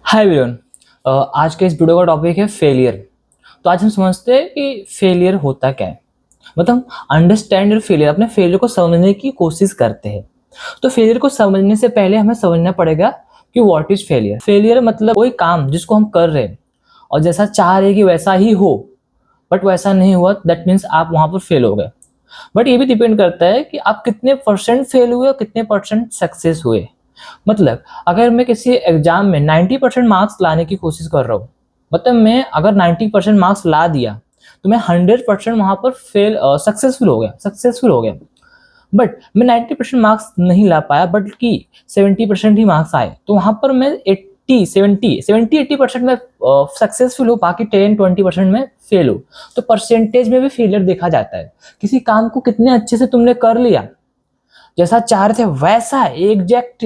Hi everyone. आज के इस वीडियो का टॉपिक है फेलियर। तो आज हम समझते हैं कि फेलियर होता क्या है। मतलब अंडरस्टैंड योर फेलियर, अपने फेलियर को समझने की कोशिश करते हैं। तो फेलियर को समझने से पहले हमें समझना पड़ेगा कि व्हाट इज फेलियर। फेलियर मतलब कोई काम जिसको हम कर रहे हैं और जैसा चाह रहे हैं कि वैसा ही हो, बट वैसा नहीं हुआ, दैट मीन्स आप वहां पर फेल हो गए। बट ये भी डिपेंड करता है कि आप कितने परसेंट फेल हुए और कितने परसेंट सक्सेस हुए। मतलब अगर मैं किसी एग्जाम में 90% मार्क्स लाने की कोशिश कर रहा हूँ, मतलब मैं अगर 90% मार्क्स ला दिया तो मैं 100% वहां पर सक्सेसफुल हो गया। बट मैं 90% मार्क्स नहीं ला पाया, बट कि 70% ही मार्क्स आए, तो वहां पर मैं 80% में सक्सेसफुल हो, बाकी 10-20% में फेल हो। तो परसेंटेज में भी फेलियर देखा जाता है। किसी काम को कितने अच्छे से तुमने कर लिया, जैसा चाह रहे थे वैसा एग्जैक्ट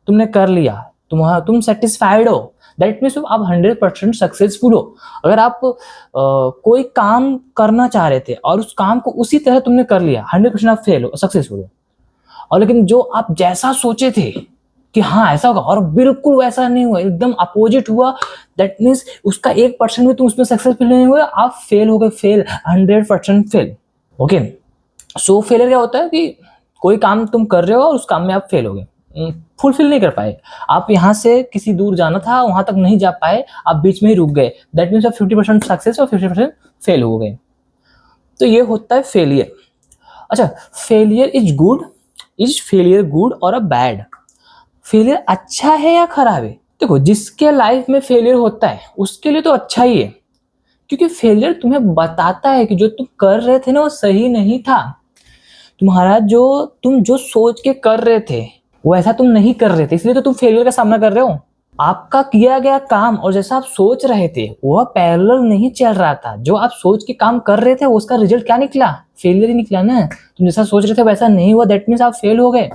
तुमने कर लिया, तुम सेटिस्फाइड हो, दैट मीन्स आप 100% सक्सेसफुल हो। अगर आप कोई काम करना चाह रहे थे और उस काम को उसी तरह तुमने कर लिया, 100% आप फेल हो, सक्सेसफुल हो। और लेकिन जो आप जैसा सोचे थे कि हाँ ऐसा होगा और बिल्कुल वैसा नहीं हुआ, एकदम अपोजिट हुआ, दैट मीन्स उसका 1% भी तुम उसमें सक्सेसफुल नहीं हुए, आप फेल हो गए, फेल, 100% फेल। ओके। सो फेलियर क्या होता है कि कोई काम तुम कर रहे हो और उस काम में आप फेल हो गए, फुलफिल नहीं कर पाए। आप यहाँ से किसी दूर जाना था, वहां तक नहीं जा पाए, आप बीच में ही रुक गए, दैट मीन्स आप 50% सक्सेस और 50% फेल हो गए। तो ये होता है फेलियर। अच्छा, फेलियर इज फेलियर गुड और अ बैड? फेलियर अच्छा है या खराब है? देखो, जिसके लाइफ में फेलियर होता है उसके लिए तो अच्छा ही है, क्योंकि फेलियर तुम्हें बताता है कि जो तुम कर रहे थे ना वो सही नहीं था। तुम जो सोच के कर रहे थे वो ऐसा तुम नहीं कर रहे थे, इसलिए तो तुम फेलियर का सामना कर रहे हो। आपका किया गया काम और जैसा आप सोच रहे थे वह पैरेलल नहीं चल रहा था। जो आप सोच के काम कर रहे थे उसका रिजल्ट क्या निकला? फेलियर ही निकला ना। तुम जैसा सोच रहे थे वैसा नहीं हुआ, दैट मीन्स आप फेल हो गए।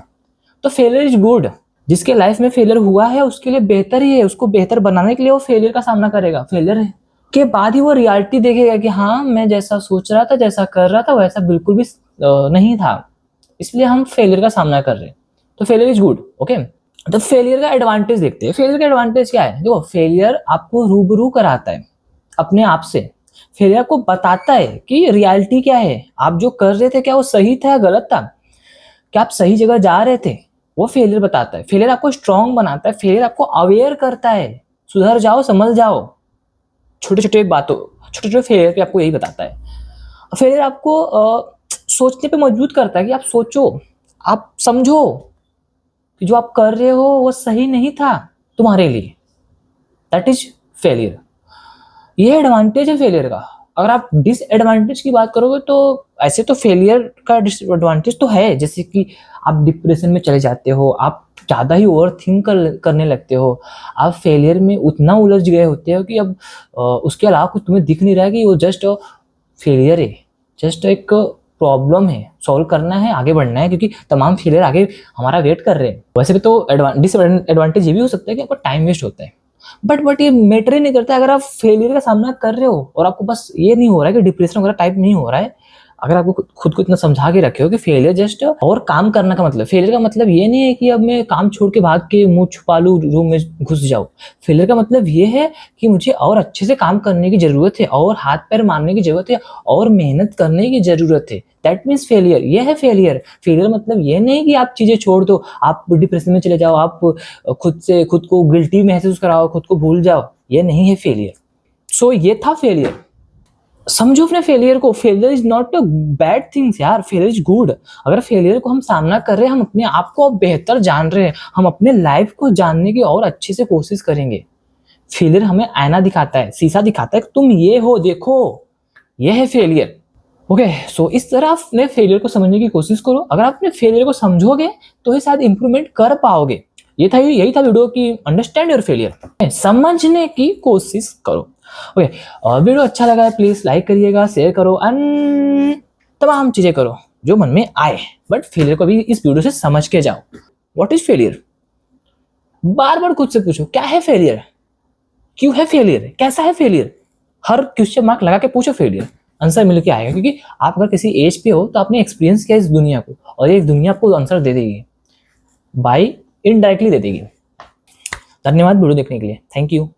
तो फेलियर इज गुड। जिसके लाइफ में फेलियर हुआ है उसके लिए बेहतर ही है, उसको बेहतर बनाने के लिए वो फेलियर का सामना करेगा। फेलियर के बाद ही वो रियलिटी देखेगा कि हाँ, मैं जैसा सोच रहा था, जैसा कर रहा था, वैसा बिल्कुल भी नहीं था, इसलिए हम फेलियर का सामना कर रहे हैं। तो फेलियर इज गुड। ओके। तो फेलियर का एडवांटेज देखते हैं। फेलियर का एडवांटेज क्या है? देखो, फेलियर आपको रूबरू कराता है अपने आप से। फेलियर आपको बताता है कि रियलिटी क्या है, आप जो कर रहे थे क्या वो सही था या गलत था, क्या आप सही जगह जा रहे थे, वो फेलियर बताता है। फेलियर आपको स्ट्रांग बनाता है, फेलियर आपको अवेयर करता है, सुधर जाओ, समझ जाओ। छोटे छोटे बातों, छोटे छोटे फेलियर पे आपको यही बताता है। फेलियर आपको सोचने पे मजबूर करता है कि आप सोचो, आप समझो कि जो आप कर रहे हो वो सही नहीं था तुम्हारे लिए। That is failure. ये एडवांटेज है फेलियर का। अगर आप डिसएडवांटेज की बात करोगे तो ऐसे तो फेलियर का डिसएडवांटेज तो है, जैसे कि आप डिप्रेशन में चले जाते हो, आप ज़्यादा ही ओवर थिंक करने लगते हो, आप फेलियर में उतना उलझ गए होते हो कि अब उसके अलावा कुछ तुम्हें दिख नहीं रहा है कि वो जस्ट फेलियर है, जस्ट एक प्रॉब्लम है, सॉल्व करना है, आगे बढ़ना है, क्योंकि तमाम फेलियर आगे हमारा वेट कर रहे हैं। वैसे भी तो डिसएडवांटेज ये भी हो सकता है कि आपका टाइम वेस्ट होता है, बट ये मैटर ही नहीं करता। अगर आप फेलियर का सामना कर रहे हो और आपको बस ये नहीं हो रहा है कि डिप्रेशन वगैरह टाइप नहीं हो रहा है, अगर आपको खुद को इतना समझा के रखे हो कि फेलियर जस्ट और काम करना का मतलब, फेलियर का मतलब ये नहीं है कि अब मैं काम छोड़ के भाग के मुंह छुपा लूं, रूम में घुस जाऊं। फेलियर का मतलब ये है कि मुझे और अच्छे से काम करने की जरूरत है, और हाथ पैर मारने की जरूरत है, और मेहनत करने की जरूरत है। दैट मीन्स फेलियर, ये है फेलियर। फेलियर मतलब ये नहीं कि आप चीजें छोड़ दो, आप डिप्रेशन में चले जाओ, आप खुद को गिल्टी महसूस कराओ, खुद को भूल जाओ, ये नहीं है फेलियर। सो ये था फेलियर। समझो अपने फेलियर को। Failure is not a bad things यार, फेलियर इज गुड। अगर फेलियर को हम सामना कर रहे हैं, हम अपने आप को बेहतर जान रहे हैं, हम अपने लाइफ को जानने की और अच्छे से कोशिश करेंगे। फेलियर हमें आईना दिखाता है, शीशा दिखाता है कि तुम ये हो, देखो, ये है फेलियर। ओके। सो इस तरह अपने फेलियर को समझने की कोशिश करो। अगर आप अपने फेलियर को समझोगे तो ही शायद इंप्रूवमेंट कर पाओगे। यही था वीडियो की अंडरस्टैंड योर फेलियर, समझने की कोशिश करो। ओके। वीडियो अच्छा लगा है प्लीज लाइक करिएगा, शेयर करो, एंड तमाम चीजें करो जो मन में आए, बट फेलियर को भी इस वीडियो से समझ के जाओ। What is failure? बार बार खुद से पूछो, क्या है फेलियर, क्यों है फेलियर, कैसा है फेलियर। हर क्वेश्चन मार्क लगा के पूछो, फेलियर आंसर मिल के आएगा। क्योंकि आप अगर किसी एज पे हो तो आपने एक्सपीरियंस किया इस दुनिया को, और ये दुनिया आपको आंसर दे देगी, बाई इनडायरेक्टली दे देगी। धन्यवाद वीडियो देखने के लिए। Thank you.